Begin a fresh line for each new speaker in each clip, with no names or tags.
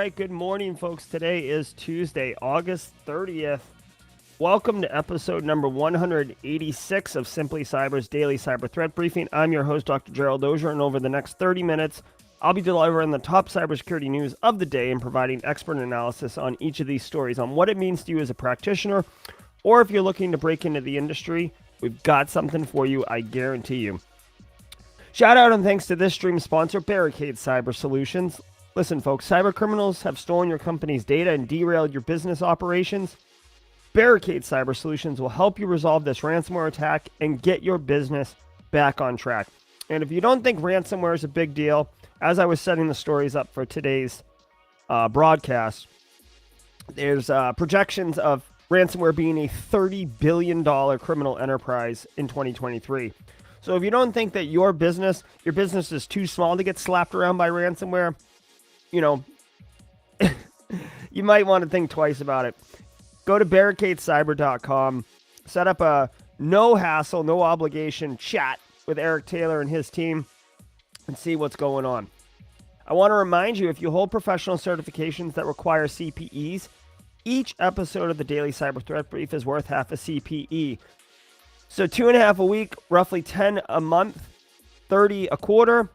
right, good morning, folks. Today is Tuesday, August 30th. Welcome to episode number 186 of Simply Cyber's Daily Cyber Threat Briefing. I'm your host, Dr. Gerald Auger, and over the next 30 minutes, I'll be delivering the top cybersecurity news of the day and providing expert analysis on each of these stories on what it means to you as a practitioner, or if you're looking to break into the industry, we've got something for you, I guarantee you. Shout out and thanks to this stream sponsor, Barricade Cyber Solutions. Listen, folks, cyber criminals have stolen your company's data and derailed your business operations. Barricade Cyber Solutions will help you resolve this ransomware attack and get your business back on track. And if you don't think ransomware is a big deal, as I was setting the stories up for today's broadcast, there's projections of ransomware being a $30 billion criminal enterprise in 2023. So if you don't think that your business is too small to get slapped around by ransomware, you know, you might want to think twice about it. Go to barricadecyber.com, set up a no hassle, no obligation chat with Eric Taylor and his team and see what's going on. I want to remind you, if you hold professional certifications that require CPEs, each episode of the Daily Cyber Threat Brief is worth half a CPE. So 2.5 a week, roughly 10 a month, 30 a quarter.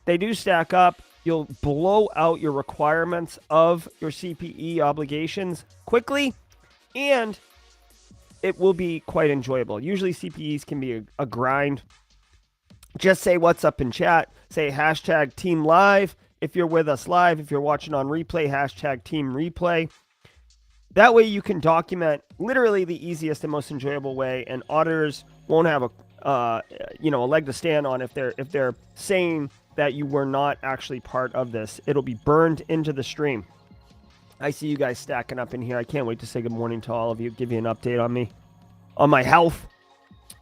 They do stack up. You'll blow out your requirements of your CPE obligations quickly, and it will be quite enjoyable. Usually CPEs can be a grind. Just say what's up in chat. Say hashtag team live if you're with us live. If you're watching on replay, hashtag team replay. That way you can document literally the easiest and most enjoyable way, and auditors won't have a leg to stand on if they're saying that you were not actually part of this. It'll be burned into the stream. I see you guys stacking up in here. I can't wait to say good morning to all of you, give you an update on me, on my health.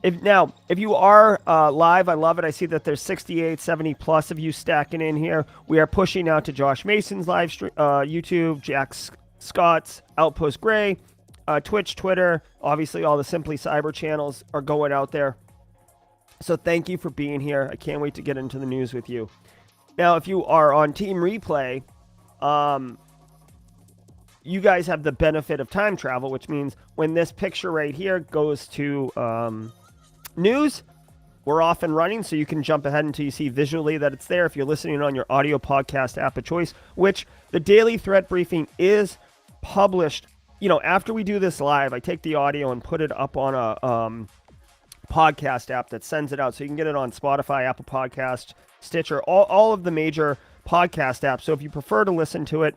If you are live, I love it. I see that there's 68, 70 plus of you stacking in here. We are pushing out to Josh Mason's live stream, YouTube, Jack Scott's, Outpost Gray, Twitch, Twitter. Obviously, all the Simply Cyber channels are going out there. So thank you for being here. I can't wait to get into the news with you. Now, if you are on Team Replay, you guys have the benefit of time travel, which means when this picture right here goes to news, we're off and running, so you can jump ahead until you see visually that it's there. If you're listening on your audio podcast app of choice, which the Daily Threat Briefing is published, after we do this live, I take the audio and put it up on a podcast app that sends it out, so you can get it on Spotify, Apple Podcast, Stitcher, all of the major podcast apps. So if you prefer to listen to it,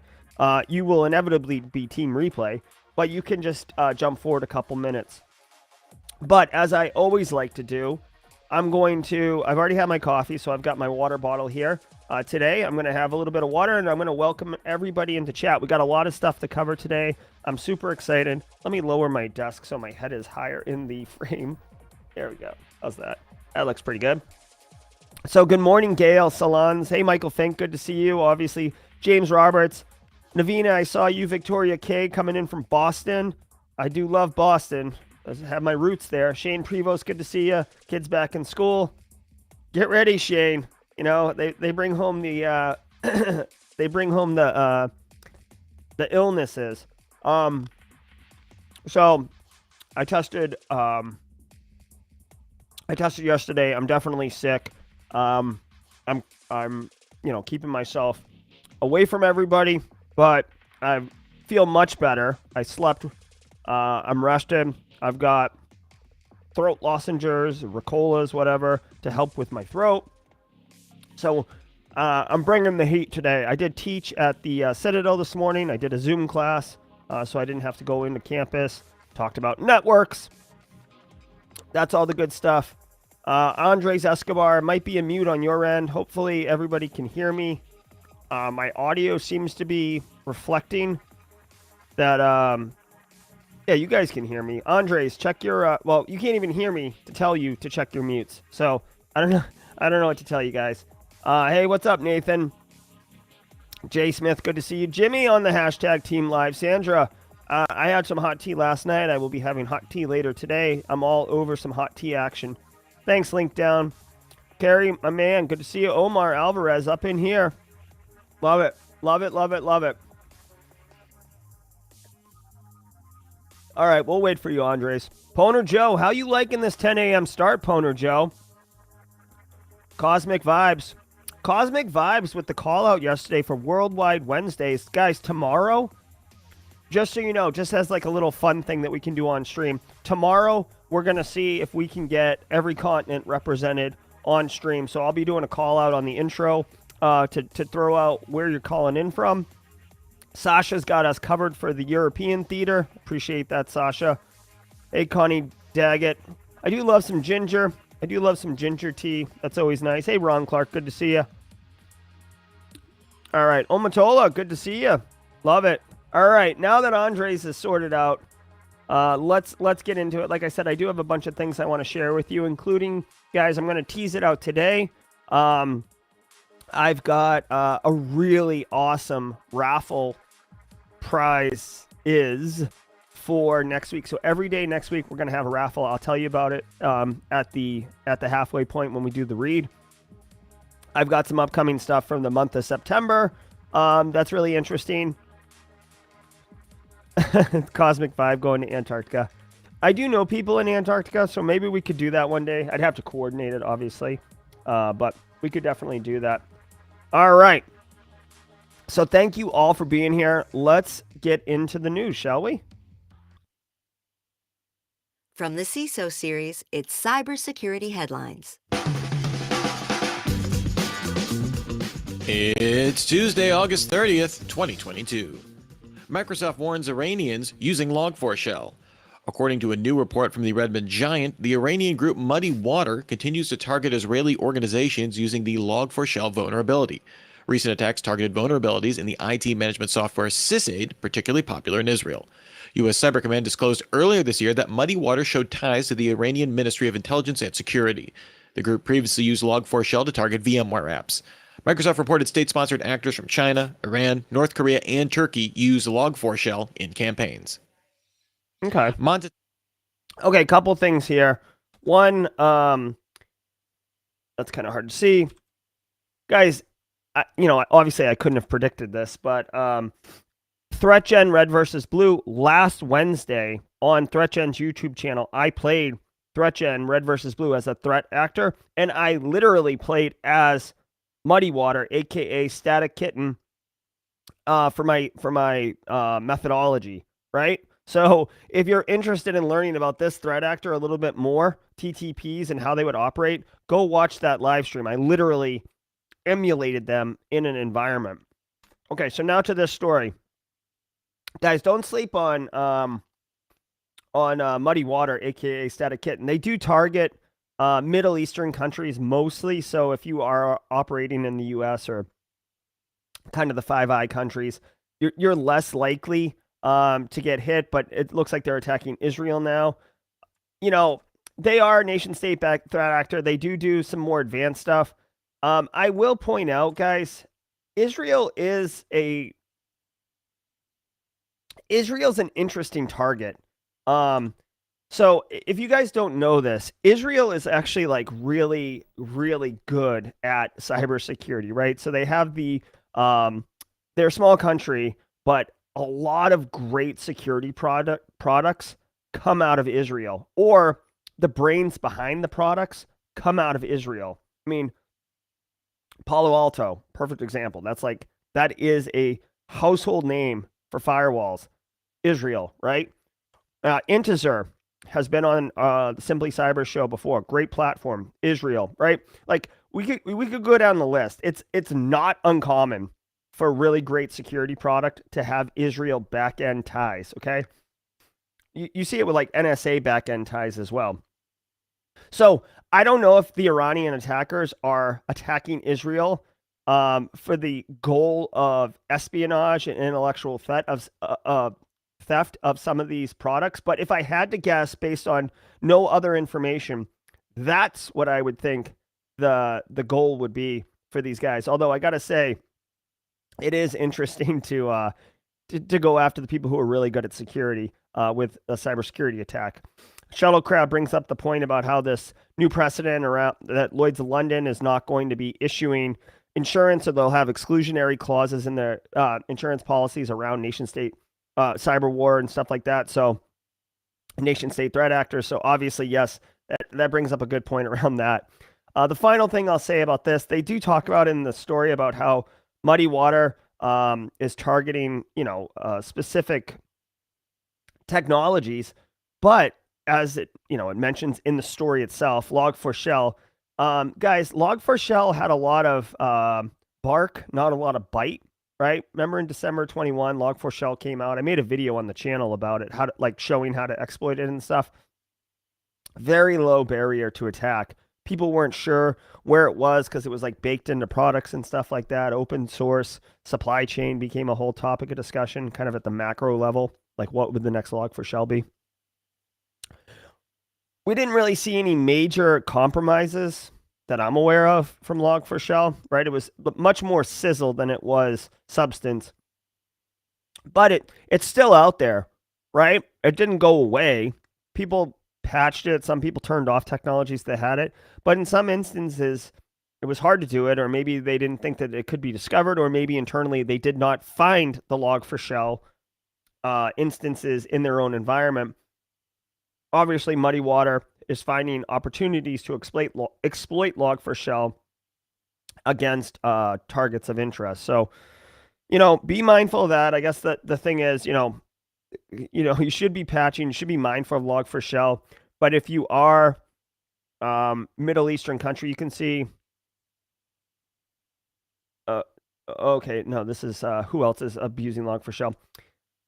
you will inevitably be Team Replay, but you can just jump forward a couple minutes. But as I always like to do, I've already had my coffee, so I've got my water bottle here. Today, I'm going to have a little bit of water, and I'm going to welcome everybody into chat. We got a lot of stuff to cover today. I'm super excited. Let me lower my desk so my head is higher in the frame. There we go. How's that? That looks pretty good. So good morning, Gail Salons. Hey, Michael Fink. Good to see you. Obviously, James Roberts. Navina, I saw you. Victoria K coming in from Boston. I do love Boston. I have my roots there. Shane Prevost, good to see you. Kids back in school. Get ready, Shane. They bring home the the illnesses. So I tested yesterday. I'm definitely sick. I'm keeping myself away from everybody, but I feel much better. I slept. I'm rested. I've got throat lozenges, Ricolas, whatever, to help with my throat. So I'm bringing the heat today. I did teach at the Citadel this morning. I did a Zoom class, so I didn't have to go into campus. Talked about networks. That's all the good stuff. Andres Escobar, might be a mute on your end. Hopefully everybody can hear me. My audio seems to be reflecting that, yeah, you guys can hear me. Andres, check your, you can't even hear me to tell you to check your mutes. So I don't know what to tell you guys. Hey, what's up, Nathan? Jay Smith, good to see you. Jimmy on the hashtag Team Live. Sandra, I had some hot tea last night. I will be having hot tea later today. I'm all over some hot tea action. Thanks, Link Down. Carrie, my man, good to see you. Omar Alvarez up in here. Love it. Love it, love it, love it. All right, we'll wait for you, Andres. Poner Joe, how you liking this 10 a.m. start, Poner Joe? Cosmic Vibes. Cosmic Vibes with the call out yesterday for Worldwide Wednesdays. Guys, tomorrow, just so you know, just as like a little fun thing that we can do on stream, tomorrow we're going to see if we can get every continent represented on stream. So I'll be doing a call out on the intro to throw out where you're calling in from. Sasha's got us covered for the European theater. Appreciate that, Sasha. Hey, Connie Daggett. I do love some ginger. I do love some ginger tea. That's always nice. Hey, Ron Clark. Good to see you. All right. Omatola. Good to see you. Love it. All right. Now that Andres is sorted out, let's get into it. Like I said, I do have a bunch of things I want to share with you, including, guys, I'm going to tease it out today. I've got a really awesome raffle prize for next week. So every day next week, we're going to have a raffle. I'll tell you about it at the halfway point when we do the read. I've got some upcoming stuff from the month of September. That's really interesting. Cosmic Vibe going to Antarctica. I do know people in Antarctica, so maybe we could do that one day. I'd have to coordinate it, obviously, but we could definitely do that. All right. So thank you all for being here. Let's get into the news, shall we?
From the CISO series, it's cybersecurity headlines.
It's Tuesday, August 30th, 2022. Microsoft warns Iranians using Log4Shell. According to a new report from the Redmond Giant, the Iranian group Muddy Water continues to target Israeli organizations using the Log4Shell vulnerability. Recent attacks targeted vulnerabilities in the IT management software Sysaid, particularly popular in Israel. U.S. Cyber Command disclosed earlier this year that Muddy Water showed ties to the Iranian Ministry of Intelligence and Security. The group previously used Log4Shell to target VMware apps. Microsoft reported state-sponsored actors from China, Iran, North Korea, and Turkey use Log4Shell in campaigns.
Okay. Okay, couple things here. One, that's kind of hard to see. Guys, obviously I couldn't have predicted this, but ThreatGen Red versus Blue last Wednesday on ThreatGen's YouTube channel, I played ThreatGen Red versus Blue as a threat actor, and I literally played as Muddy Water, aka Static Kitten, for my methodology, right? So if you're interested in learning about this threat actor a little bit more, TTPs and how they would operate, go watch that live stream. I literally emulated them in an environment. Okay, so now to this story. Guys, don't sleep on Muddy Water, aka Static Kitten. They do target Middle Eastern countries mostly. So if you are operating in the U.S. or kind of the Five Eye countries, you're less likely to get hit. But it looks like they're attacking Israel now. They are a nation-state threat actor. They do some more advanced stuff. I will point out, guys, Israel's an interesting target. So if you guys don't know this, Israel is actually like really, really good at cybersecurity, right? So they have they're a small country, but a lot of great security products come out of Israel, or the brains behind the products come out of Israel. I mean, Palo Alto, perfect example. That is a household name for firewalls. Israel, right? Intezer has been on the Simply Cyber show before. Great platform. Israel, right? Like we could go down the list. It's not uncommon for a really great security product to have Israel back-end ties, okay? You see it with like NSA back-end ties as well. So I don't know if the Iranian attackers are attacking Israel for the goal of espionage and intellectual theft of some of these products. But if I had to guess based on no other information, that's what I would think the goal would be for these guys. Although I got to say, it is interesting to go after the people who are really good at security with a cybersecurity attack. Shuttle Crowd brings up the point about how this new precedent around that Lloyd's of London is not going to be issuing insurance, or they'll have exclusionary clauses in their insurance policies around nation-state cyber war and stuff like that. So nation state threat actors. So obviously, yes, that brings up a good point around that. The final thing I'll say about this, they do talk about in the story about how Muddy Water is targeting, specific technologies, but as it mentions in the story itself, Log4Shell, guys, Log4Shell had a lot of bark, not a lot of bite, right? Remember in December 21, Log4Shell came out. I made a video on the channel about it, showing how to exploit it and stuff. Very low barrier to attack. People weren't sure where it was because it was like baked into products and stuff like that. Open source supply chain became a whole topic of discussion, kind of at the macro level. Like, what would the next Log4Shell be? We didn't really see any major compromises that I'm aware of from Log4Shell, right? It was much more sizzle than it was substance. But it's still out there, right? It didn't go away. People patched it. Some people turned off technologies that had it. But in some instances, it was hard to do it, or maybe they didn't think that it could be discovered, or maybe internally they did not find the Log4Shell instances in their own environment. Obviously, Muddy Water is finding opportunities to exploit Log4Shell against targets of interest. So, be mindful of that. I guess the thing is, you should be patching, you should be mindful of Log4Shell. But if you are Middle Eastern country, you can see. Okay, no, this is who else is abusing Log4Shell.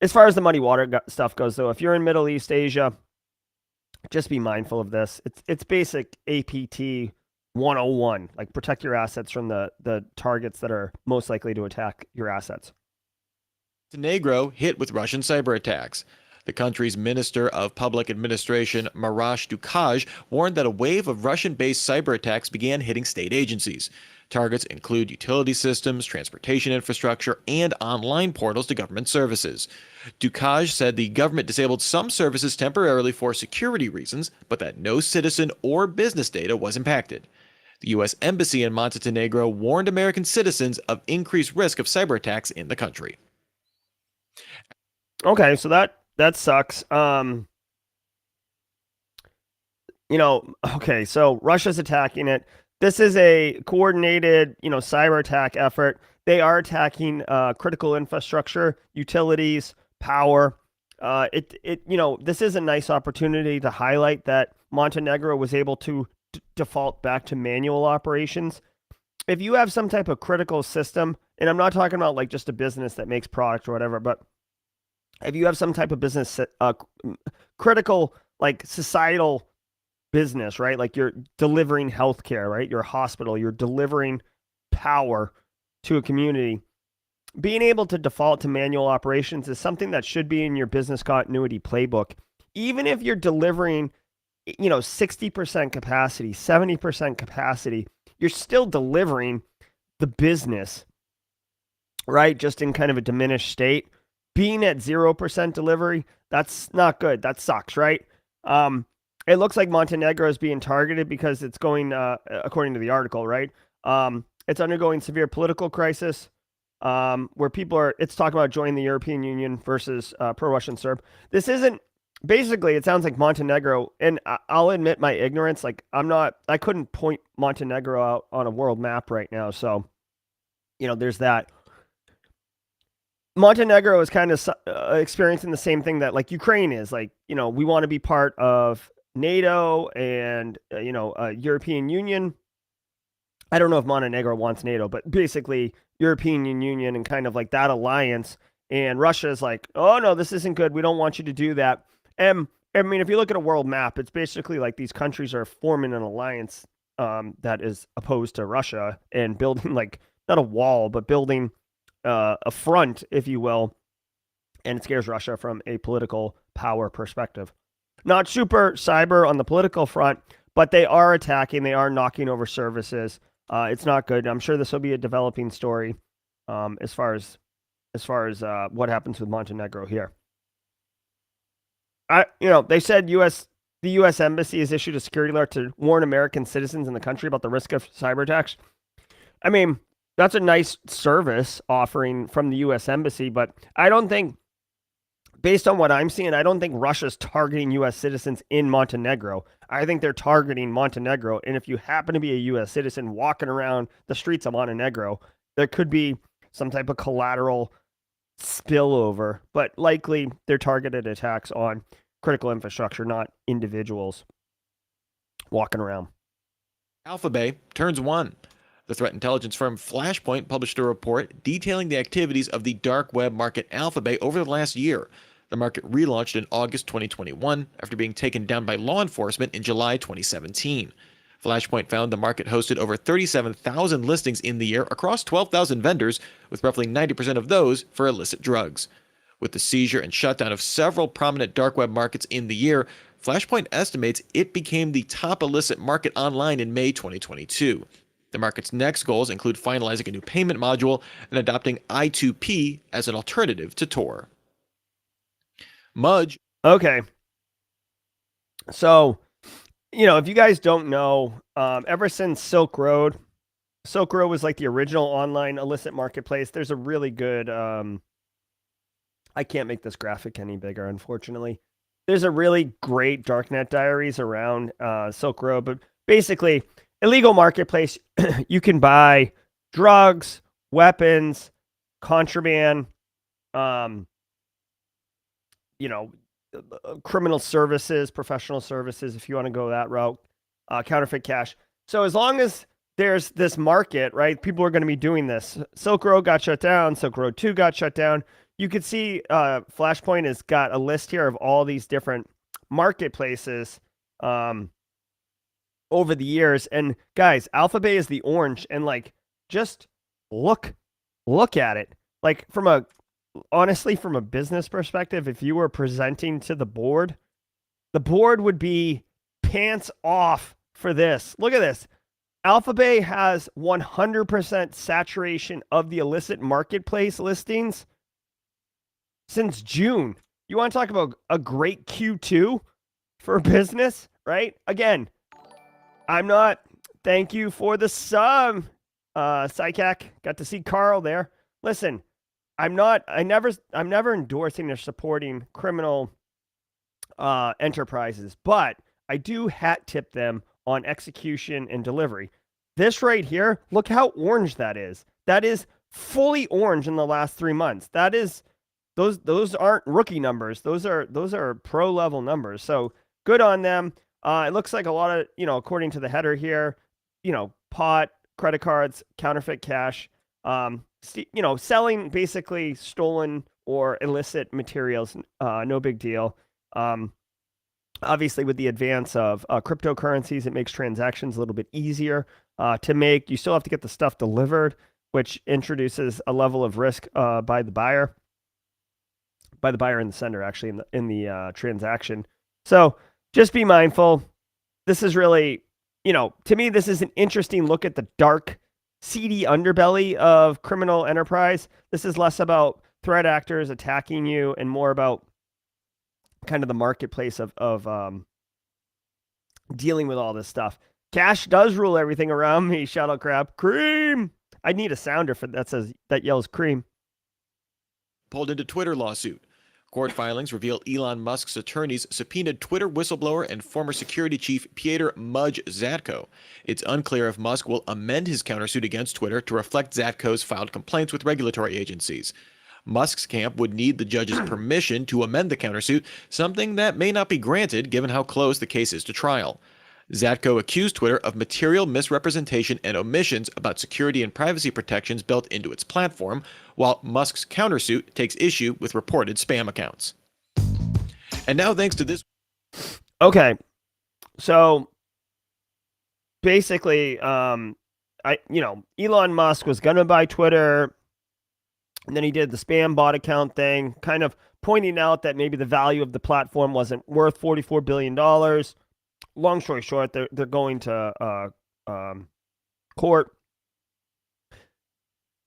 As far as the Muddy Water stuff goes, though, if you're in Middle East, Asia, just be mindful of this. It's basic APT 101, like protect your assets from the targets that are most likely to attack your assets.
Montenegro hit with Russian cyber attacks. The country's Minister of Public Administration, Maroš Dukaj, warned that a wave of Russian-based cyber attacks began hitting state agencies. Targets include utility systems, transportation infrastructure, and online portals to government services. Dukaj said the government disabled some services temporarily for security reasons, but that no citizen or business data was impacted. The U.S. Embassy in Montenegro warned American citizens of increased risk of cyber attacks in the country.
Okay, so that sucks. Okay, so Russia's attacking it. This is a coordinated, cyber attack effort. They are attacking critical infrastructure, utilities, power. This is a nice opportunity to highlight that Montenegro was able to default back to manual operations. If you have some type of critical system, and I'm not talking about like just a business that makes product or whatever, but if you have some type of business, critical, like societal business, right? Like you're delivering healthcare, right? You're a hospital, you're delivering power to a community. Being able to default to manual operations is something that should be in your business continuity playbook. Even if you're delivering, 60% capacity, 70% capacity, you're still delivering the business, right? Just in kind of a diminished state. Being at 0% delivery, that's not good. That sucks, right? It looks like Montenegro is being targeted because it's going, according to the article, right? It's undergoing severe political crisis where it's talking about joining the European Union versus pro-Russian Serb. This isn't, basically, it sounds like Montenegro, and I'll admit my ignorance, like I couldn't point Montenegro out on a world map right now. So, there's that. Montenegro is kind of experiencing the same thing that like Ukraine is. Like, we want to be part of NATO and, European Union. I don't know if Montenegro wants NATO, but basically European Union and kind of like that alliance. And Russia is like, oh, no, this isn't good. We don't want you to do that. And I mean, if you look at a world map, it's basically like these countries are forming an alliance that is opposed to Russia and building like not a wall, but building a front, if you will. And it scares Russia from a political power perspective. Not super cyber on the political front, but they are attacking. They are knocking over services. It's not good. I'm sure this will be a developing story as far as what happens with Montenegro here. They said the U.S. Embassy has issued a security alert to warn American citizens in the country about the risk of cyber attacks. I mean, that's a nice service offering from the U.S. Embassy, but I don't think based on what I'm seeing, I don't think Russia's targeting U.S. citizens in Montenegro. I think they're targeting Montenegro. And if you happen to be a U.S. citizen walking around the streets of Montenegro, there could be some type of collateral spillover, but likely they're targeted attacks on critical infrastructure, not individuals walking around.
AlphaBay turns 1. The threat intelligence firm Flashpoint published a report detailing the activities of the dark web market AlphaBay over the last year. The market relaunched in August 2021 after being taken down by law enforcement in July 2017. Flashpoint found the market hosted over 37,000 listings in the year across 12,000 vendors, with roughly 90% of those for illicit drugs. With the seizure and shutdown of several prominent dark web markets in the year, Flashpoint estimates it became the top illicit market online in May 2022. The market's next goals include finalizing a new payment module and adopting I2P as an alternative to Tor. Mudge.
Okay. So, if you guys don't know, ever since Silk Road was like the original online illicit marketplace. There's a really good, I can't make this graphic any bigger, unfortunately. There's a really great darknet diaries around Silk Road, but basically, illegal marketplace, you can buy drugs, weapons, contraband, criminal services, professional services, if you want to go that route, counterfeit cash. So as long as there's this market, right, people are going to be doing this. Silk Road got shut down. Silk Road 2 got shut down. You could see Flashpoint has got a list here of all these different marketplaces over the years. And guys, AlphaBay is the orange, and like, just look at it. Like, honestly, from a business perspective, if you were presenting to the board would be pants off for this. Look at this. AlphaBay has 100% saturation of the illicit marketplace listings since June. You want to talk about a great Q2 for business, right? Again, thank you for the sub, Psycac. Got to see Carl there. Listen, I'm never endorsing or supporting criminal enterprises, but I do hat tip them on execution and delivery. This right here, look how orange that is. That is fully orange in the last 3 months. That is, those aren't rookie numbers. Those are pro level numbers. So good on them. It looks like a lot of, according to the header here, pot, credit cards, counterfeit cash, selling basically stolen or illicit materials. No big deal. Obviously, with the advance of cryptocurrencies, it makes transactions a little bit easier to make. You still have to get the stuff delivered, which introduces a level of risk by the buyer and the sender, actually, in the transaction. So just be mindful. This is really, to me, this is an interesting look at the dark, seedy underbelly of criminal enterprise. This is less about threat actors attacking you and more about kind of the marketplace of dealing with all this stuff. Cash does rule everything around me. Shout out crab. Cream. I need a sounder that yells cream.
Pulled into Twitter lawsuit. Court filings reveal Elon Musk's attorneys subpoenaed Twitter whistleblower and former security chief Pieter Mudge Zatko. It's unclear if Musk will amend his countersuit against Twitter to reflect Zatko's filed complaints with regulatory agencies. Musk's camp would need the judge's permission to amend the countersuit, something that may not be granted given how close the case is to trial. Zatko accused Twitter of material misrepresentation and omissions about security and privacy protections built into its platform, while Musk's countersuit takes issue with reported spam accounts. And now, thanks to this.
Okay, so basically, Elon Musk was gonna buy Twitter, and then he did the spam bot account thing, kind of pointing out that maybe the value of the platform wasn't worth $44 billion. Long story short, they're going to court.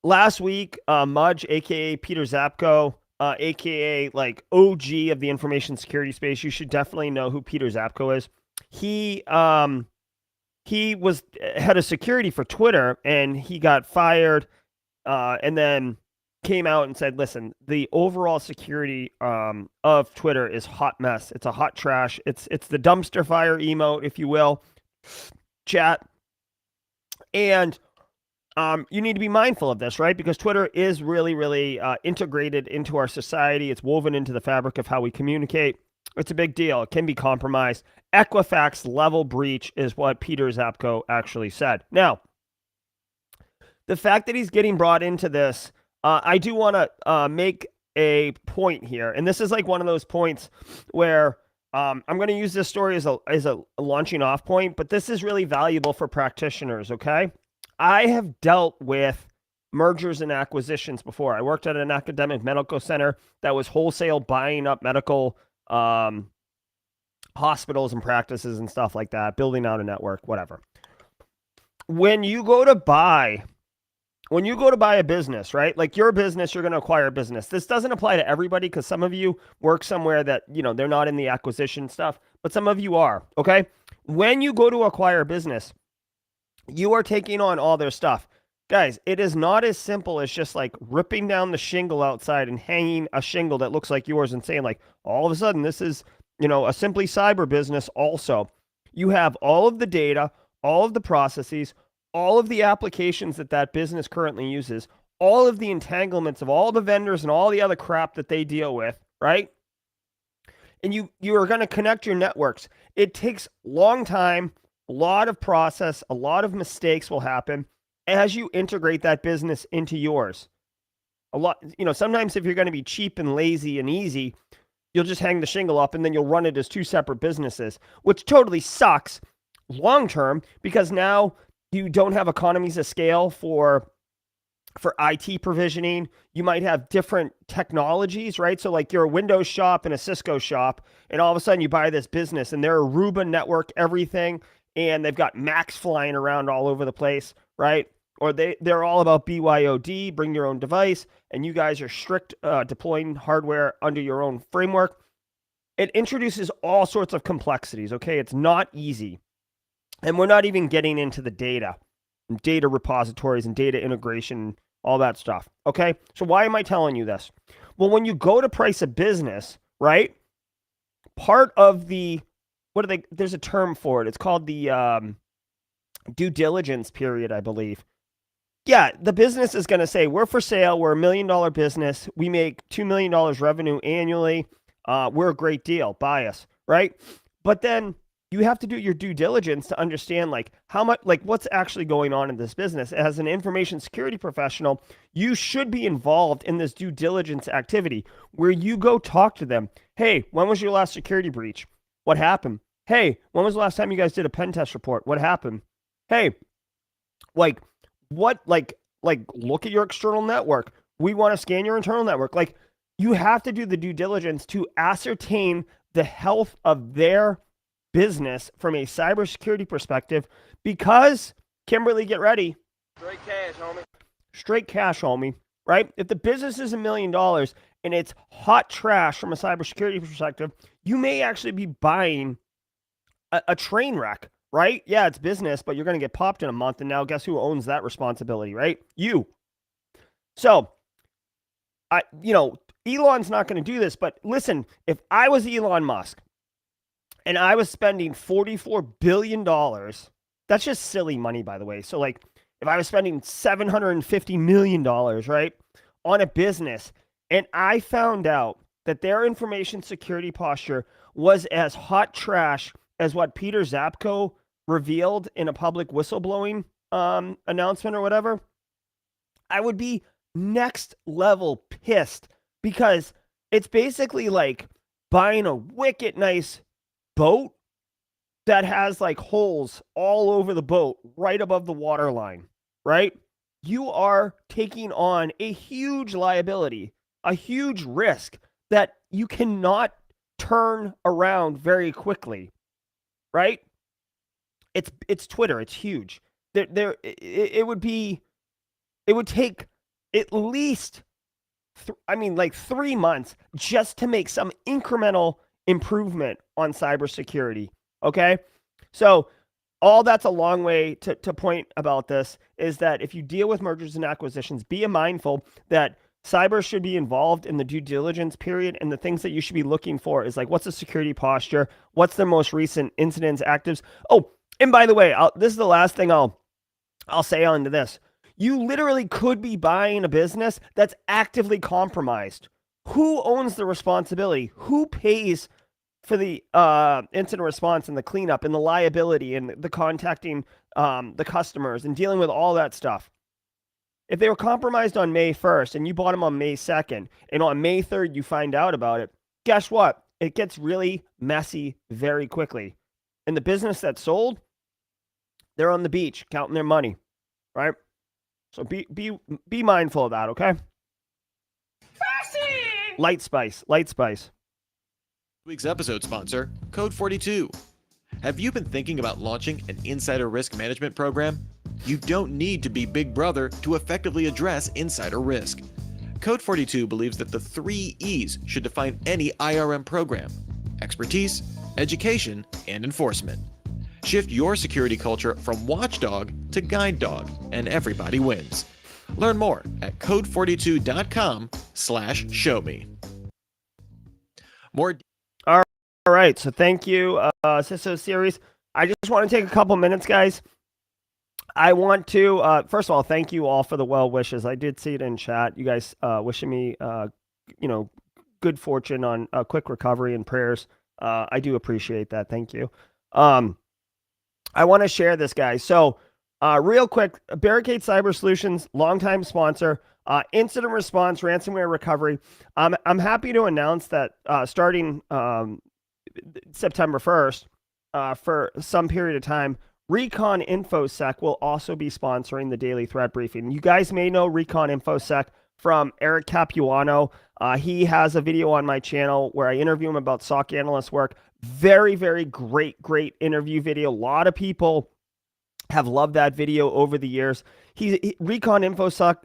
Last week, Mudge, aka Peter Zapko, aka like OG of the information security space, you should definitely know who Peter Zapko is. He was head of security for Twitter, and he got fired, and then came out and said, listen, the overall security of Twitter is hot mess. It's a hot trash. It's the dumpster fire emote, if you will, chat. And you need to be mindful of this, right? Because Twitter is really, really integrated into our society. It's woven into the fabric of how we communicate. It's a big deal. It can be compromised. Equifax level breach is what Peter Zapko actually said. Now, the fact that he's getting brought into this, I do want to make a point here. And this is like one of those points where I'm going to use this story as a launching off point, but this is really valuable for practitioners, okay? I have dealt with mergers and acquisitions before. I worked at an academic medical center that was wholesale buying up medical hospitals and practices and stuff like that, building out a network, whatever. When you go to buy a business, right? Like your business, you're going to acquire a business. This doesn't apply to everybody because some of you work somewhere that, they're not in the acquisition stuff, but some of you are, okay? When you go to acquire a business, you are taking on all their stuff. Guys, it is not as simple as just like ripping down the shingle outside and hanging a shingle that looks like yours and saying like, all of a sudden, this is, a Simply Cyber business also. You have all of the data, all of the processes, all of the applications that business currently uses, all of the entanglements of all the vendors and all the other crap that they deal with, right? And you are going to connect your networks. It takes a long time, a lot of process, a lot of mistakes will happen as you integrate that business into yours. Sometimes if you're going to be cheap and lazy and easy, you'll just hang the shingle up and then you'll run it as two separate businesses, which totally sucks long term because now you don't have economies of scale for IT provisioning. You might have different technologies, right? So like you're a Windows shop and a Cisco shop, and all of a sudden you buy this business and they're Aruba network everything, and they've got Macs flying around all over the place, right? Or they're all about BYOD, bring your own device, and you guys are strict deploying hardware under your own framework. It introduces all sorts of complexities, okay? It's not easy. And we're not even getting into the data repositories and data integration, all that stuff, okay? So why am I telling you this? Well, when you go to price a business, right, part of there's a term for it. It's called the due diligence period, I believe. Yeah, the business is going to say, we're for sale. We're $1 million business. We make $2 million revenue annually. We're a great deal. Buy us, right? But then you have to do your due diligence to understand like how much, like what's actually going on in this business. As an information security professional, you should be involved in this due diligence activity where you go talk to them. Hey, when was your last security breach? What happened? Hey, when was the last time you guys did a pen test report? What happened? Hey, look at your external network. We want to scan your internal network. Like you have to do the due diligence to ascertain the health of their business from a cybersecurity perspective, because Kimberly, get ready. Straight cash, homie, right? If the business is $1 million and it's hot trash from a cybersecurity perspective, you may actually be buying a train wreck, right? Yeah, it's business, but you're going to get popped in a month. And now guess who owns that responsibility, right? You. So, Elon's not going to do this, but listen, if I was Elon Musk, and I was spending $44 billion, that's just silly money, by the way. So like if I was spending $750 million, right, on a business, and I found out that their information security posture was as hot trash as what Peter Zapko revealed in a public whistleblowing announcement or whatever, I would be next level pissed, because it's basically like buying a wicked nice boat that has like holes all over the boat right above the water line, right? You are taking on a huge liability, a huge risk that you cannot turn around very quickly, right? It's Twitter. It's huge. It would take at least 3 months just to make some incremental improvement on cybersecurity. Okay. So all that's a long way to point about this is that if you deal with mergers and acquisitions, be mindful that cyber should be involved in the due diligence period, and the things that you should be looking for is like, what's the security posture? What's the most recent incidents, actives? Oh, and by the way, this is the last thing I'll say on to this. You literally could be buying a business that's actively compromised. Who owns the responsibility? Who pays for the incident response and the cleanup and the liability and the contacting the customers and dealing with all that stuff? If they were compromised on May 1st and you bought them on May 2nd and on May 3rd you find out about it, guess what? It gets really messy very quickly. And the business that sold, they're on the beach counting their money, right? So be mindful of that, okay? Light spice.
This week's episode sponsor, Code 42. Have you been thinking about launching an insider risk management program? You don't need to be Big Brother to effectively address insider risk. Code 42 believes that the 3 E's should define any IRM program: expertise, education, and enforcement. Shift your security culture from watchdog to guide dog, and everybody wins. Learn more at code42.com/showme. More.
All right. So thank you, CISO series. I just want to take a couple minutes, guys. I want to, first of all, thank you all for the well wishes. I did see it in chat. You guys wishing me, good fortune on a quick recovery and prayers. I do appreciate that. Thank you. I want to share this, guys. So real quick, Barricade Cyber Solutions, longtime sponsor, incident response, ransomware recovery. I'm happy to announce that starting September 1st, for some period of time, Recon InfoSec will also be sponsoring the daily threat briefing. You guys may know Recon InfoSec from Eric Capuano. He has a video on my channel where I interview him about SOC analyst work. Very, very great interview video. A lot of people have loved that video over the years. Recon InfoSec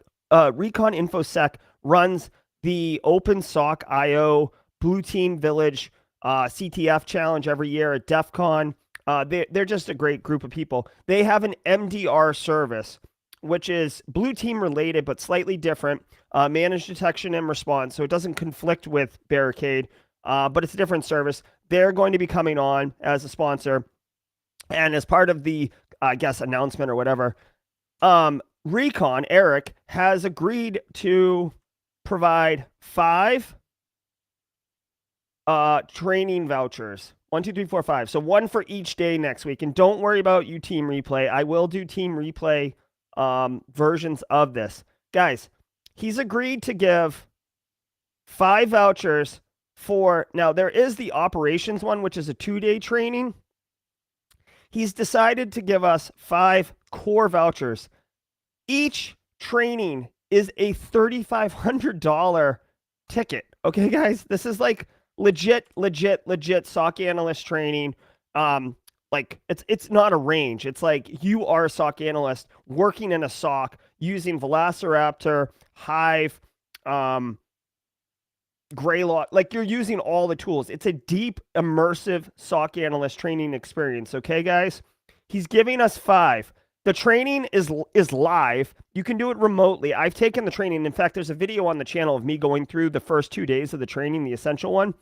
runs the Open SOC IO Blue Team Village CTF challenge every year at DEF CON. They're just a great group of people. They have an MDR service, which is Blue Team related, but slightly different, managed detection and response. So it doesn't conflict with Barricade, but it's a different service. They're going to be coming on as a sponsor. And as part of the, announcement or whatever, Recon, Eric, has agreed to provide 5 training vouchers. 1, 2, 3, 4, 5. So 1 for each day next week. And don't worry about you team replay. I will do team replay versions of this. Guys, he's agreed to give 5 vouchers for, now there is the operations one, which is a 2-day training. He's decided to give us 5 core vouchers. Each training is a $3,500 ticket. Okay, guys, this is like legit SOC analyst training. Like it's not a range. It's like you are a SOC analyst working in a SOC using Velociraptor, Hive, Greylock. Like you're using all the tools. It's a deep, immersive SOC analyst training experience. Okay, guys? He's giving us 5. The training is live. You can do it remotely. I've taken the training. In fact, there's a video on the channel of me going through the first 2 days of the training, the essential one.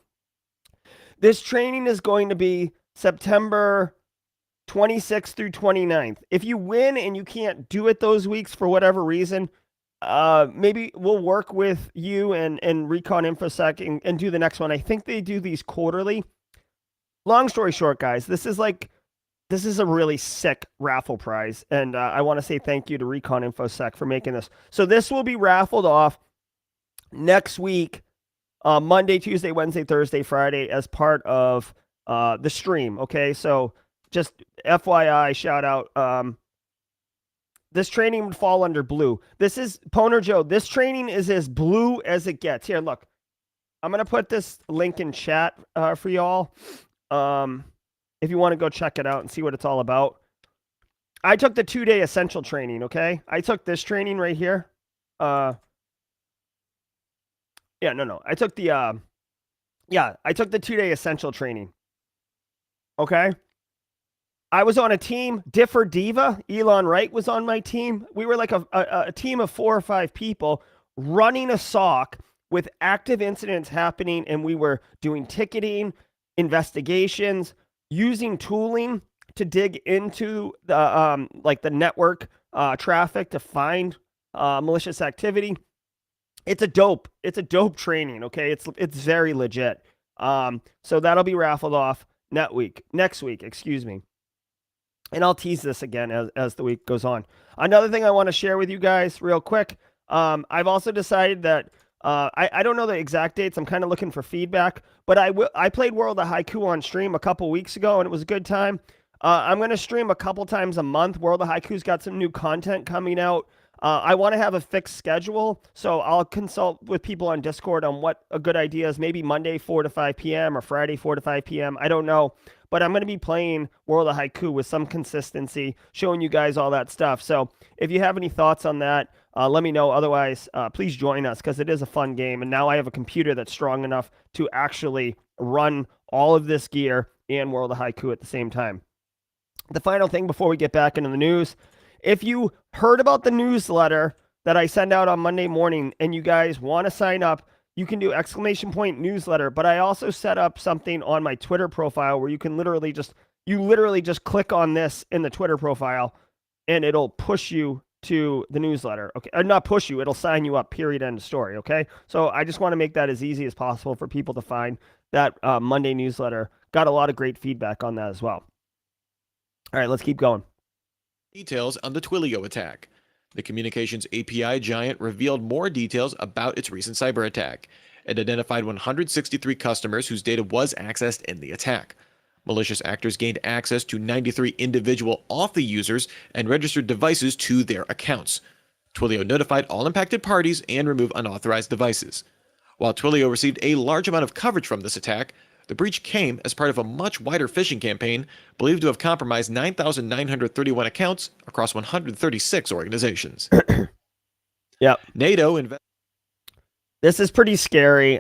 This training is going to be September 26th through 29th. If you win and you can't do it those weeks for whatever reason, maybe we'll work with you and Recon InfoSec and do the next one. I think they do these quarterly. Long story short, guys, this is a really sick raffle prize. And I want to say thank you to Recon InfoSec for making this. So this will be raffled off next week, Monday, Tuesday, Wednesday, Thursday, Friday, as part of the stream. Okay, so just FYI, shout out. This training would fall under blue. This is Poner Joe. This training is as blue as it gets. Here, look. I'm gonna put this link in chat for y'all. If you want to go check it out and see what it's all about. I took the 2-day essential training. Okay, I took this training right here. I took the I took the 2-day essential training. Okay. I was on a team, Differ Diva. Elon Wright was on my team. We were like a team of 4 or 5 people running a SOC with active incidents happening, and we were doing ticketing, investigations, using tooling to dig into the like the network traffic to find malicious activity. It's a dope training. Okay, it's very legit. So that'll be raffled off next week, excuse me. And I'll tease this again as the week goes on. Another thing I want to share with you guys real quick. I've also decided that I don't know the exact dates. I'm kind of looking for feedback, but I played World of Haiku on stream a couple weeks ago, and it was a good time. I'm going to stream a couple times a month. World of Haiku's got some new content coming out. I want to have a fixed schedule, so I'll consult with people on Discord on what a good idea is. Maybe Monday 4 to 5 p.m. or Friday 4 to 5 p.m. I don't know, but I'm going to be playing World of Haiku with some consistency, showing you guys all that stuff. So if you have any thoughts on that, let me know. Otherwise, please join us because it is a fun game. And now I have a computer that's strong enough to actually run all of this gear and World of Haiku at the same time. The final thing before we get back into the news, if you heard about the newsletter that I send out on Monday morning and you guys want to sign up, you can do !newsletter. But I also set up something on my Twitter profile where you can literally just click on this in the Twitter profile and it'll push you to the newsletter. Okay, not push you, it'll sign you up, period, end of story. Okay, so I just want to make that as easy as possible for people to find that Monday newsletter. Got a lot of great feedback on that as well. All right, let's keep going.
Details on the Twilio attack. The communications API giant revealed more details about its recent cyber attack. It identified 163 customers whose data was accessed in the attack. Malicious actors gained access to 93 individual Authy users and registered devices to their accounts. Twilio notified all impacted parties and removed unauthorized devices. While Twilio received a large amount of coverage from this attack, the breach came as part of a much wider phishing campaign believed to have compromised 9,931 accounts across 136 organizations.
Yep. This is pretty scary.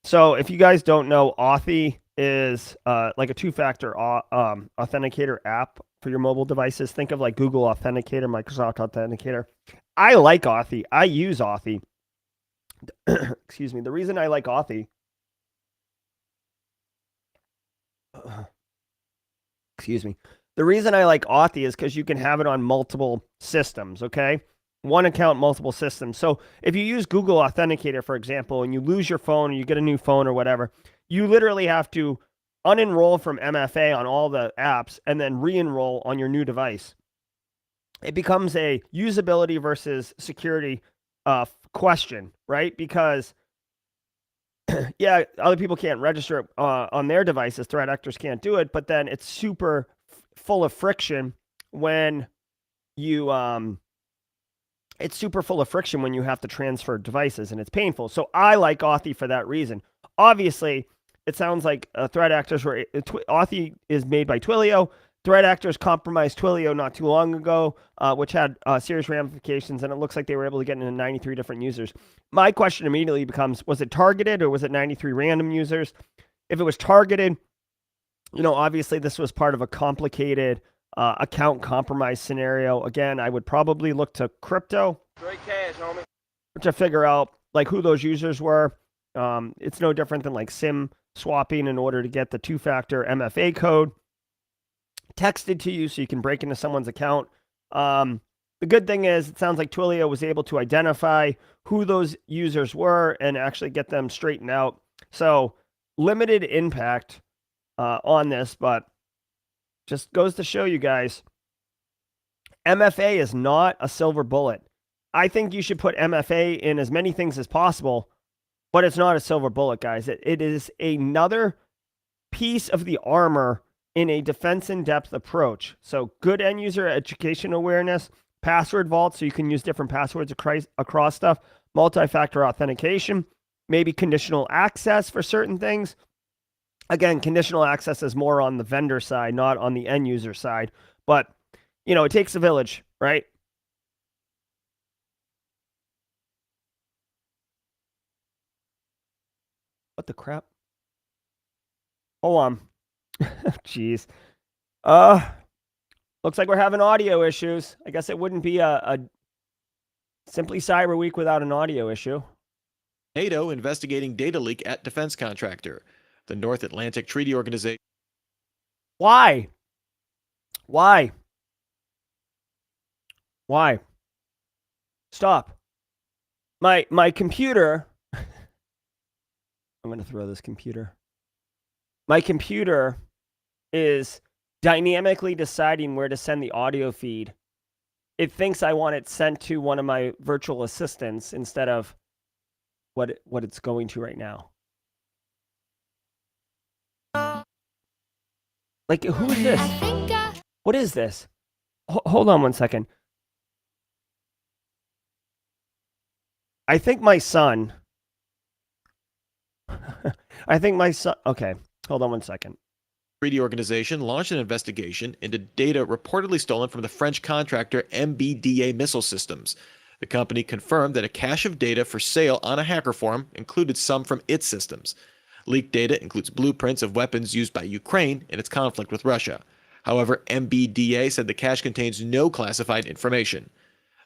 So if you guys don't know, Authy is like a two-factor authenticator app for your mobile devices. Think of like Google Authenticator, Microsoft Authenticator. I like Authy. I use Authy. Excuse me. The reason I like Authy The reason I like Authy is because you can have it on multiple systems, okay? One account, multiple systems. So if you use Google Authenticator, for example, and you lose your phone or you get a new phone or whatever, you literally have to unenroll from MFA on all the apps and then re-enroll on your new device. It becomes a usability versus security question, right? Because yeah, other people can't register on their devices. Threat actors can't do it, but then it's super full of friction when you it's super full of friction when you have to transfer devices, and it's painful. So I like Authy for that reason. Obviously, it sounds like threat actors were Authy is made by Twilio. Threat actors compromised Twilio not too long ago, which had serious ramifications, and it looks like they were able to get into 93 different users. My question immediately becomes, was it targeted or was it 93 random users? If it was targeted, obviously this was part of a complicated account compromise scenario. Again, I would probably look to crypto to figure out like who those users were. It's no different than like SIM swapping in order to get the two-factor MFA code texted to you so you can break into someone's account. The good thing is it sounds like Twilio was able to identify who those users were and actually get them straightened out. So limited impact on this, but just goes to show you guys, MFA is not a silver bullet. I think you should put MFA in as many things as possible, but it's not a silver bullet, guys. It is another piece of the armor in a defense in-depth approach. So good end user education awareness, password vault, so you can use different passwords across stuff, multi-factor authentication, maybe conditional access for certain things. Again, conditional access is more on the vendor side, not on the end user side. But, it takes a village, right? What the crap? Hold on. Jeez. Looks like we're having audio issues. I guess it wouldn't be a Simply Cyber Week without an audio issue.
NATO investigating data leak at defense contractor. The North Atlantic Treaty Organization.
Why? Why? Why? Stop. My computer. I'm going to throw this computer. My computer is dynamically deciding where to send the audio feed. It thinks I want it sent to one of my virtual assistants instead of what it's going to right now. Like, who is this? What is this? Hold on one second. I think my son. Okay, hold on one second.
Treaty Organization launched an investigation into data reportedly stolen from the French contractor MBDA missile systems. The company confirmed that a cache of data for sale on a hacker forum included some from its systems. Leaked data includes blueprints of weapons used by Ukraine in its conflict with Russia. However, MBDA said the cache contains no classified information.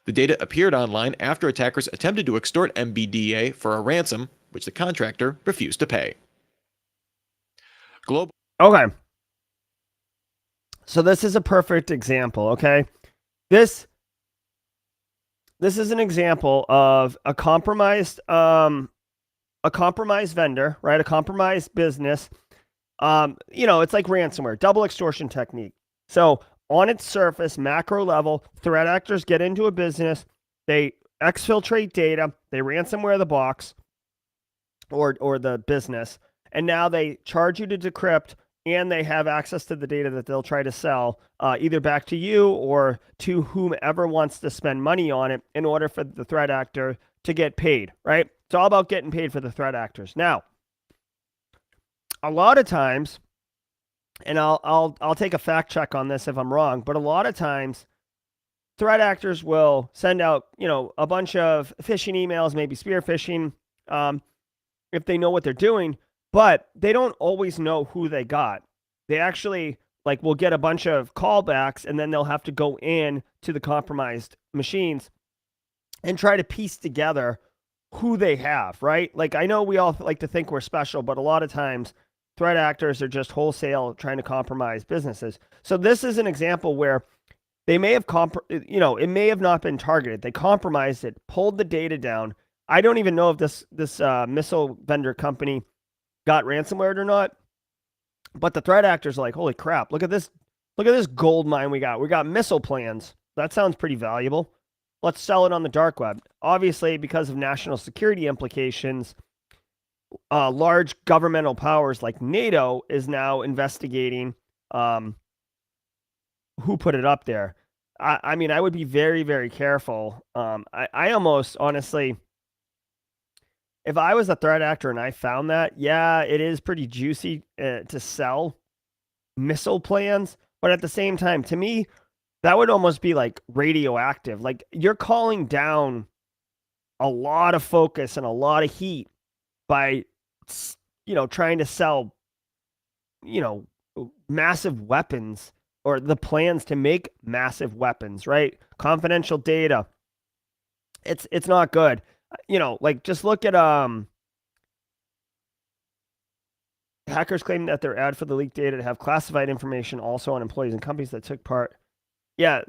The data appeared online after attackers attempted to extort MBDA for a ransom, which the contractor refused to pay. Global.
Okay. So this is a perfect example, okay? This is an example of a compromised vendor, right? A compromised business. It's like ransomware, double extortion technique. So on its surface, macro level, threat actors get into a business, they exfiltrate data, they ransomware the box or the business, and now they charge you to decrypt, and they have access to the data that they'll try to sell either back to you or to whomever wants to spend money on it in order for the threat actor to get paid, right? It's all about getting paid for the threat actors. Now, a lot of times, and I'll take a fact check on this if I'm wrong, but a lot of times threat actors will send out, a bunch of phishing emails, maybe spear phishing, if they know what they're doing, but they don't always know who they got. They actually will get a bunch of callbacks, and then they'll have to go in to the compromised machines and try to piece together who they have, right? I know we all like to think we're special, but a lot of times threat actors are just wholesale trying to compromise businesses. So this is an example where they may have, it may have not been targeted. They compromised it, pulled the data down. I don't even know if this missile vendor company got ransomware or not, but the threat actors are like, holy crap, look at this gold mine we got. We got missile plans. That sounds pretty valuable. Let's sell it on the dark web. Obviously, because of national security implications, large governmental powers like NATO is now investigating who put it up there. I mean, I would be very, very careful. I almost, honestly, if I was a threat actor and I found that, yeah, it is pretty juicy to sell missile plans. But at the same time, to me, that would almost be like radioactive. You're calling down a lot of focus and a lot of heat by, trying to sell, massive weapons or the plans to make massive weapons, right? Confidential data. It's not good. Just look at hackers claim that their ad for the leaked data to have classified information also on employees and companies that took part. Yeah,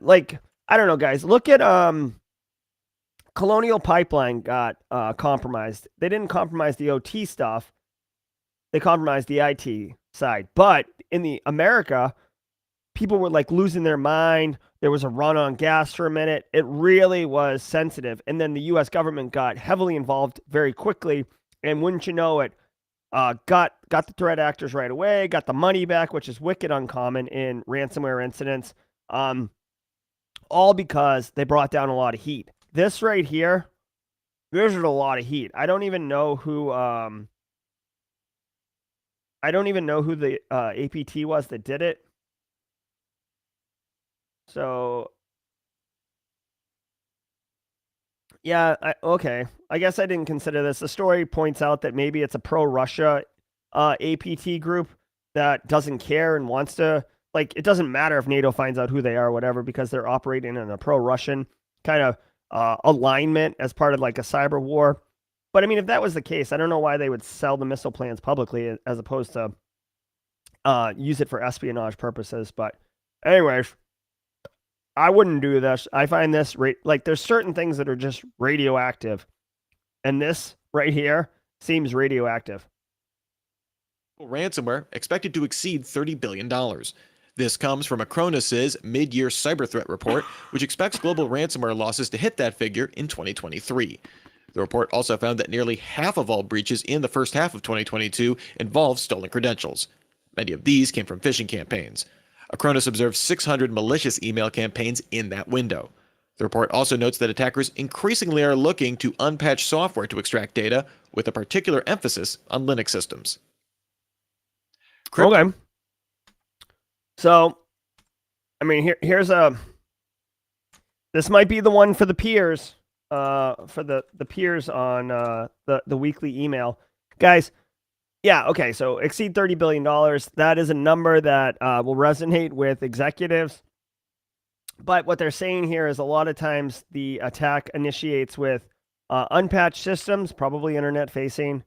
I don't know, guys. Look at Colonial Pipeline got compromised. They didn't compromise the OT stuff. They compromised the IT side. But in the America, people were losing their mind. There was a run on gas for a minute. It really was sensitive. And then the US government got heavily involved very quickly. And wouldn't you know it, got the threat actors right away, got the money back, which is wicked uncommon in ransomware incidents. All because they brought down a lot of heat. This right here, there's a lot of heat. I don't even know who the APT was that did it. So, yeah, okay. I guess I didn't consider this. The story points out that maybe it's a pro-Russia APT group that doesn't care and wants to, it doesn't matter if NATO finds out who they are or whatever, because they're operating in a pro-Russian kind of alignment as part of like a cyber war. But I mean, if that was the case, I don't know why they would sell the missile plans publicly as opposed to use it for espionage purposes. But anyways, I wouldn't do this. I find this like there's certain things that are just radioactive, and this right here seems radioactive.
Ransomware expected to exceed $30 billion. This comes from Acronis's mid-year cyber threat report, which expects global ransomware losses to hit that figure in 2023. The report also found that nearly half of all breaches in the first half of 2022 involved stolen credentials. Many of these came from phishing campaigns. Acronis observed 600 malicious email campaigns in that window. The report also notes that attackers increasingly are looking to unpatched software to extract data, with a particular emphasis on Linux systems.
Okay. So, I mean, here's this might be the one for the peers, for the peers on the weekly email. Guys, yeah, okay, so exceed $30 billion. That is a number that will resonate with executives. But what they're saying here is a lot of times the attack initiates with unpatched systems, probably internet facing.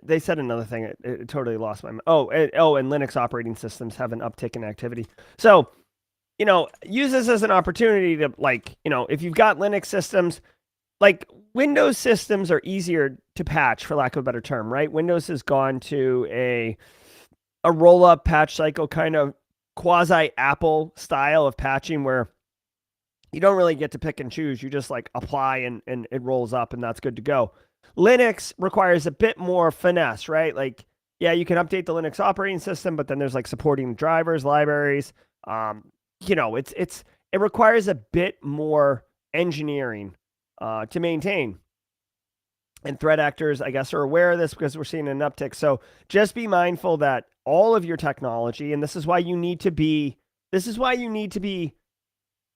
They said another thing. It totally lost my mind. Oh, and Linux operating systems have an uptick in activity. So, use this as an opportunity to, like, if you've got Linux systems, like Windows systems are easier to patch, for lack of a better term, right? Windows has gone to a roll-up patch cycle, kind of quasi-Apple style of patching where you don't really get to pick and choose. You just like apply and it rolls up and that's good to go. Linux requires a bit more finesse, right? Like, yeah, you can update the Linux operating system, but then there's like supporting drivers, libraries. It requires a bit more engineering to maintain. And threat actors, I guess, are aware of this because we're seeing an uptick. So just be mindful that all of your technology, and this is why you need to be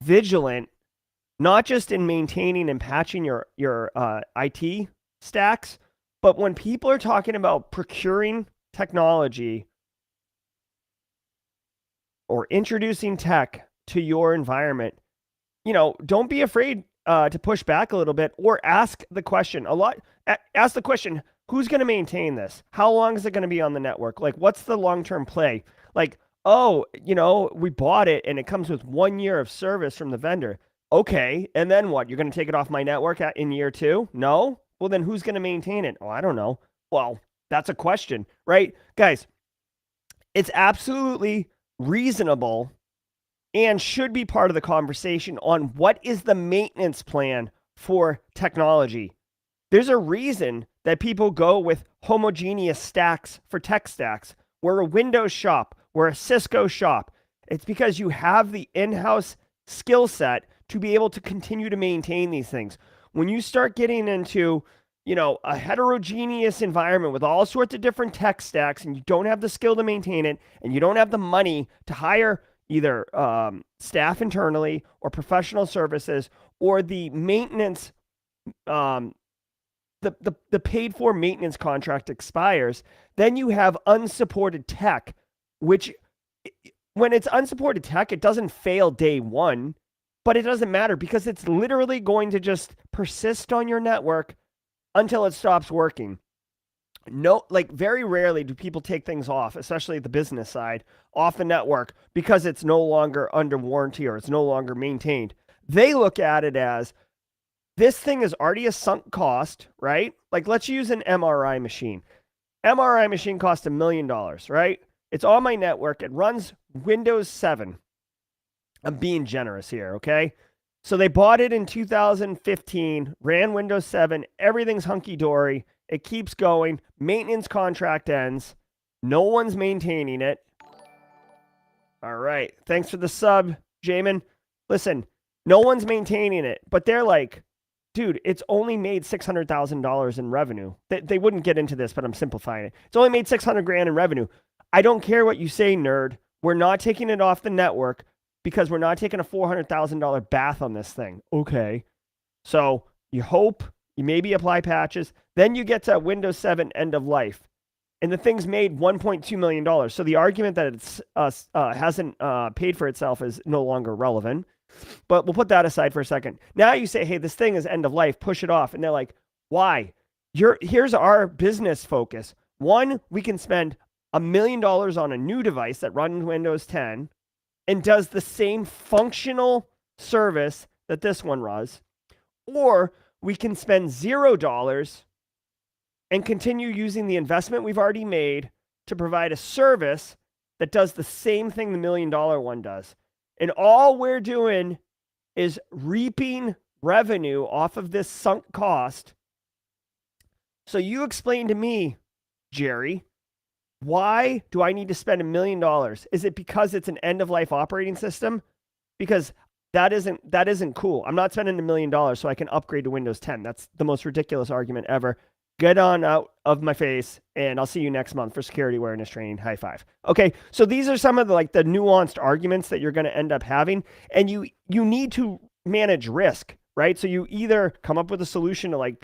vigilant, not just in maintaining and patching your IT stacks, but when people are talking about procuring technology or introducing tech to your environment, don't be afraid to push back a little bit or ask the question ask the question, who's going to maintain this? How long is it going to be on the network? Like, what's the long-term play? Like, we bought it and it comes with 1 year of service from the vendor. Okay. And then what? You're going to take it off my network in year 2? No? Well, then who's going to maintain it? Oh, I don't know. Well, that's a question, right? Guys, it's absolutely reasonable and should be part of the conversation on what is the maintenance plan for technology. There's a reason that people go with homogeneous stacks for tech stacks. We're a Windows shop. We're a Cisco shop. It's because you have the in-house skill set to be able to continue to maintain these things. When you start getting into, a heterogeneous environment with all sorts of different tech stacks and you don't have the skill to maintain it and you don't have the money to hire either staff internally or professional services or the maintenance, the paid for maintenance contract expires, then you have unsupported tech, which when it's unsupported tech, it doesn't fail day one, but it doesn't matter because it's literally going to just persist on your network until it stops working. No, like very rarely do people take things off, especially at the business side, off the network because it's no longer under warranty or it's no longer maintained. They look at it as this thing is already a sunk cost, right? Like let's use an MRI machine. MRI machine costs $1 million, right? It's on my network. It runs Windows 7. I'm being generous here, okay? So they bought it in 2015, ran Windows 7. Everything's hunky-dory. It keeps going. Maintenance contract ends. No one's maintaining it. All right. Thanks for the sub, Jamin. Listen, no one's maintaining it, but they're like, dude, it's only made $600,000 in revenue. They wouldn't get into this, but I'm simplifying it. It's only made $600,000 in revenue. I don't care what you say, nerd. We're not taking it off the network because we're not taking a $400,000 bath on this thing. Okay. So you hope, you maybe apply patches. Then you get to Windows 7 end of life. and the thing's made $1.2 million. So the argument that it's hasn't paid for itself is no longer relevant. But we'll put that aside for a second. Now you say, hey, this thing is end of life, push it off. And they're like, why? Here's our business focus. One, we can spend $1 million on a new device that runs Windows 10 and does the same functional service that this one does. Or we can spend $0 and continue using the investment we've already made to provide a service that does the same thing the $1 million one does. And all we're doing is reaping revenue off of this sunk cost. So you explain to me, Jerry, why do I need to spend $1 million? Is it because it's an end-of-life operating system? Because that isn't cool. I'm not spending $1 million so I can upgrade to Windows 10. That's the most ridiculous argument ever. Get on out of my face, and I'll see you next month for security awareness training. High five. Okay, so these are some of the nuanced arguments that you're going to end up having, and you need to manage risk, right? So you either come up with a solution to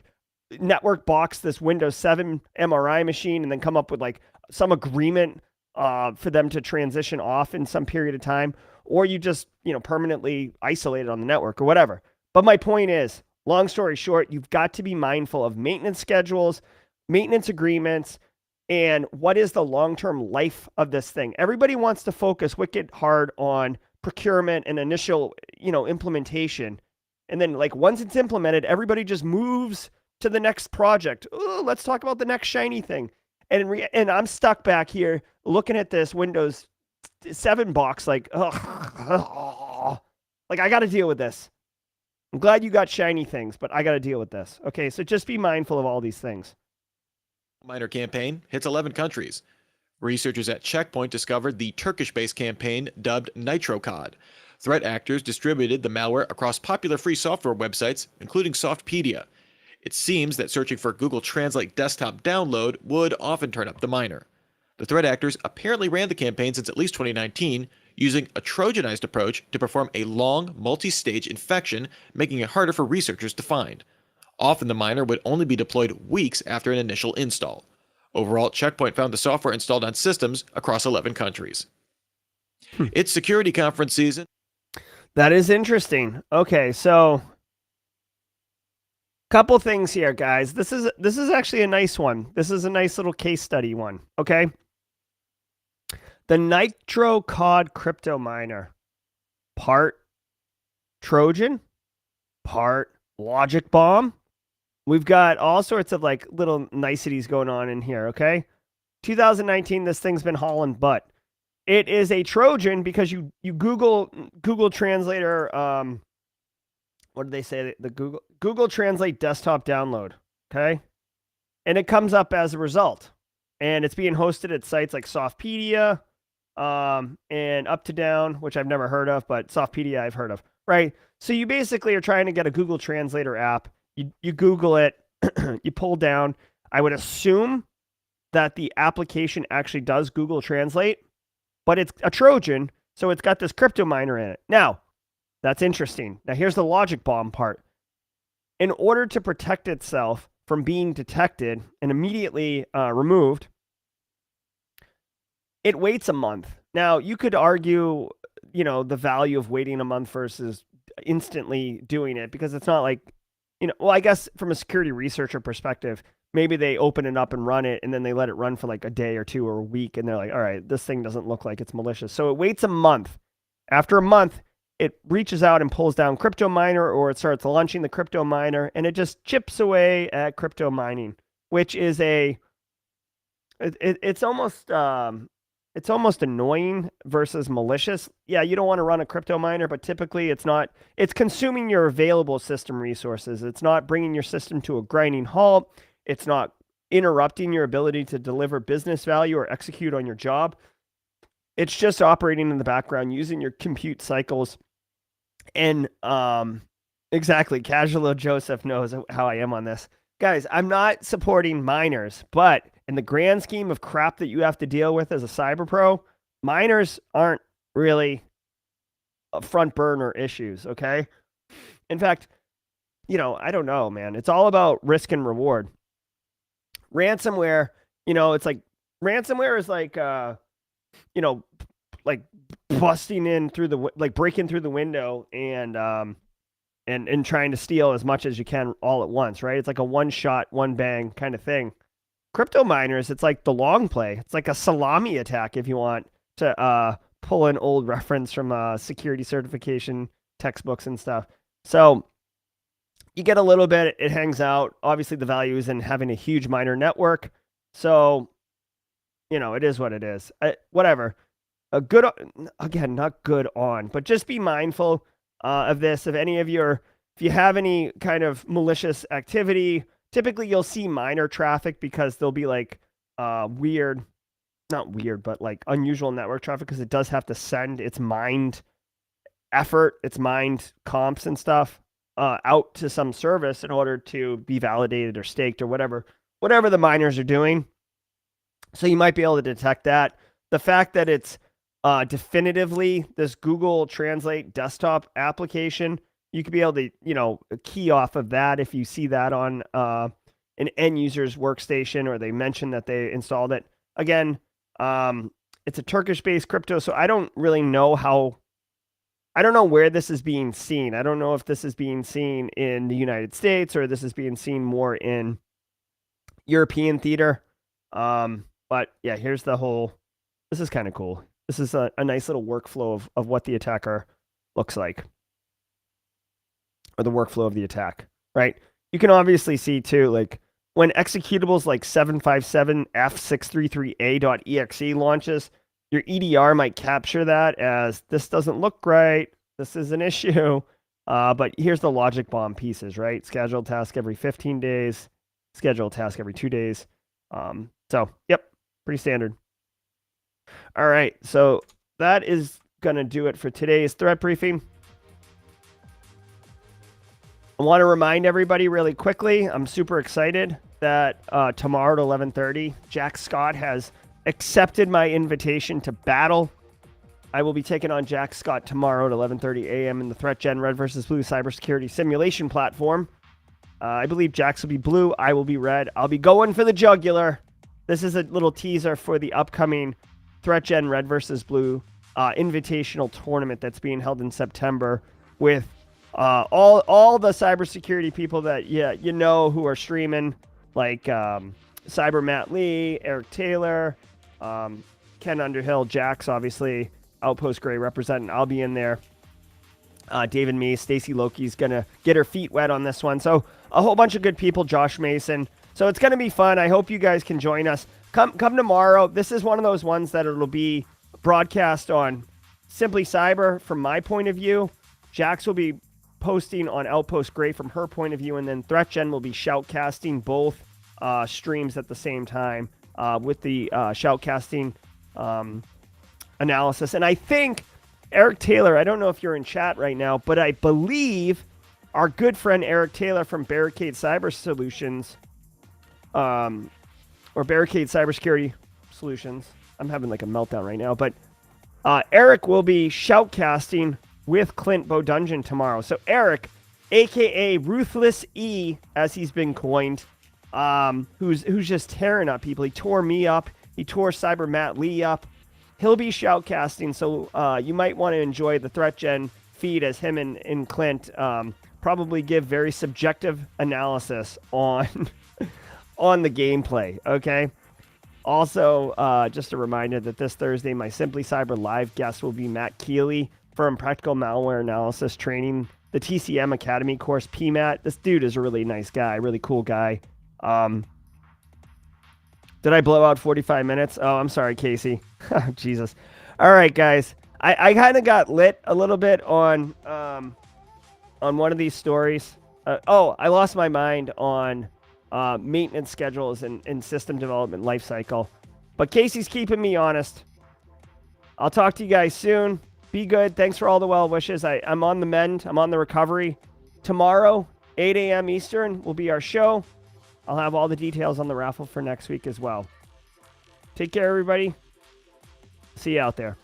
network box this Windows 7 MRI machine and then come up with some agreement for them to transition off in some period of time, or you just permanently isolate it on the network or whatever. But my point is, long story short, you've got to be mindful of maintenance schedules, maintenance agreements, and what is the long-term life of this thing. Everybody wants to focus wicked hard on procurement and initial, implementation. And then once it's implemented, everybody just moves to the next project. Ooh, let's talk about the next shiny thing. And I'm stuck back here looking at this Windows 7 box I got to deal with this. I'm glad you got shiny things, but I got to deal with this. Okay, so just be mindful of all these things.
Miner campaign hits 11 countries. Researchers at Checkpoint discovered the Turkish-based campaign dubbed NitroCod. Threat actors distributed the malware across popular free software websites, including Softpedia. It seems that searching for Google Translate desktop download would often turn up the miner. The threat actors apparently ran the campaign since at least 2019, using a Trojanized approach to perform a long, multi-stage infection, making it harder for researchers to find. Often the miner would only be deployed weeks after an initial install. Overall, Checkpoint found the software installed on systems across 11 countries. It's security conference season.
That is interesting. Okay, so couple things here, guys. This is actually a nice one. This is a nice little case study one, okay? The NitroCod crypto miner, part Trojan, part logic bomb. We've got all sorts of little niceties going on in here, okay? 2019, this thing's been hauling butt. It is a Trojan because you Google Translator, what did they say? The Google Translate desktop download, okay? And it comes up as a result. And it's being hosted at sites like Softpedia, and Up to Down, which I've never heard of, but Softpedia I've heard of, right? So you basically are trying to get a Google Translator app. You Google it, you pull down. I would assume that the application actually does Google Translate, but it's a Trojan, so it's got this crypto miner in it. Now, that's interesting. Now, here's the logic bomb part. In order to protect itself from being detected and immediately removed, it waits a month. Now, you could argue, the value of waiting a month versus instantly doing it, because it's not well, I guess from a security researcher perspective, maybe they open it up and run it, and then they let it run for a day or two or a week, and they're like, all right, this thing doesn't look like it's malicious. So it waits a month. After a month, it reaches out and pulls down crypto miner, or it starts launching the crypto miner, and it just chips away at crypto mining, which is it's almost annoying versus malicious. Yeah, you don't want to run a crypto miner, but typically it's consuming your available system resources. It's not bringing your system to a grinding halt. It's not interrupting your ability to deliver business value or execute on your job. It's just operating in the background, using your compute cycles. And exactly, Casual Joseph knows how I am on this. Guys, I'm not supporting miners, but in the grand scheme of crap that you have to deal with as a cyber pro, miners aren't really front burner issues, okay? In fact, I don't know, man. It's all about risk and reward. Ransomware, it's like ransomware is like, like busting in through breaking through the window and trying to steal as much as you can all at once, right? It's like a one shot, one bang kind of thing. Crypto miners, it's like the long play. It's like a salami attack if you want to pull an old reference from security certification textbooks and stuff. So you get a little bit, it hangs out. Obviously, the value is in having a huge miner network. So, it is what it is. Whatever. Again, not good on, but just be mindful of this. If you have any kind of malicious activity, typically you'll see miner traffic because there'll be like not weird, but like unusual network traffic because it does have to send its mined effort, its mined comps and stuff out to some service in order to be validated or staked or whatever the miners are doing. So you might be able to detect that. The fact that it's definitively this Google Translate desktop application, you could be able to, key off of that if you see that on an end user's workstation or they mention that they installed it. Again, it's a Turkish-based crypto, so I don't really know I don't know where this is being seen. I don't know if this is being seen in the United States or this is being seen more in European theater. But yeah, this is kind of cool. This is a nice little workflow of what the attacker looks like, or the workflow of the attack, right? You can obviously see too, like when executables like 757F633A.exe launches, your EDR might capture that as this doesn't look right. This is an issue. But here's the logic bomb pieces, right? Scheduled task every 15 days, scheduled task every 2 days. So, yep, pretty standard. All right, so that is going to do it for today's threat briefing. I want to remind everybody really quickly, I'm super excited that tomorrow at 11:30, Jack Scott has accepted my invitation to battle. I will be taking on Jack Scott tomorrow at 11:30 a.m. in the Threat Gen Red vs. Blue cybersecurity simulation platform. I believe Jax will be blue. I will be red. I'll be going for the jugular. This is a little teaser for the upcoming Threat Gen Red vs. Blue invitational tournament that's being held in September with all the cybersecurity people that who are streaming, like Cyber Matt Lee, Eric Taylor, Ken Underhill, Jax, obviously, Outpost Gray representing. I'll be in there. David Mee, Stacy Loki's going to get her feet wet on this one. So a whole bunch of good people, Josh Mason. So it's going to be fun. I hope you guys can join us. Come tomorrow. This is one of those ones that it'll be broadcast on Simply Cyber from my point of view. Jax will be posting on Outpost Gray from her point of view, and then ThreatGen will be shoutcasting both streams at the same time with the shoutcasting analysis. And I think Eric Taylor, I don't know if you're in chat right now, but I believe our good friend Eric Taylor from Barricade Cyber Solutions, or Barricade Cybersecurity Solutions. I'm having like a meltdown right now, but Eric will be shoutcasting with Clint Bodungeon tomorrow. So Eric, aka Ruthless E, as he's been coined, who's just tearing up people. He tore me up. He tore Cyber Matt Lee up. He'll be shoutcasting, so you might want to enjoy the ThreatGen feed as him and Clint probably give very subjective analysis on on the gameplay, okay? Also, just a reminder that this Thursday, my Simply Cyber live guest will be Matt Keeley from Practical Malware Analysis Training, the TCM Academy course, PMAT. This dude is a really nice guy, really cool guy. Did I blow out 45 minutes? Oh, I'm sorry, Casey. Jesus. All right, guys. I kind of got lit a little bit on one of these stories. I lost my mind on maintenance schedules and system development lifecycle. But Casey's keeping me honest. I'll talk to you guys soon. Be good. Thanks for all the well wishes. I'm on the mend. I'm on the recovery. Tomorrow, 8 a.m. Eastern will be our show. I'll have all the details on the raffle for next week as well. Take care, everybody. See you out there.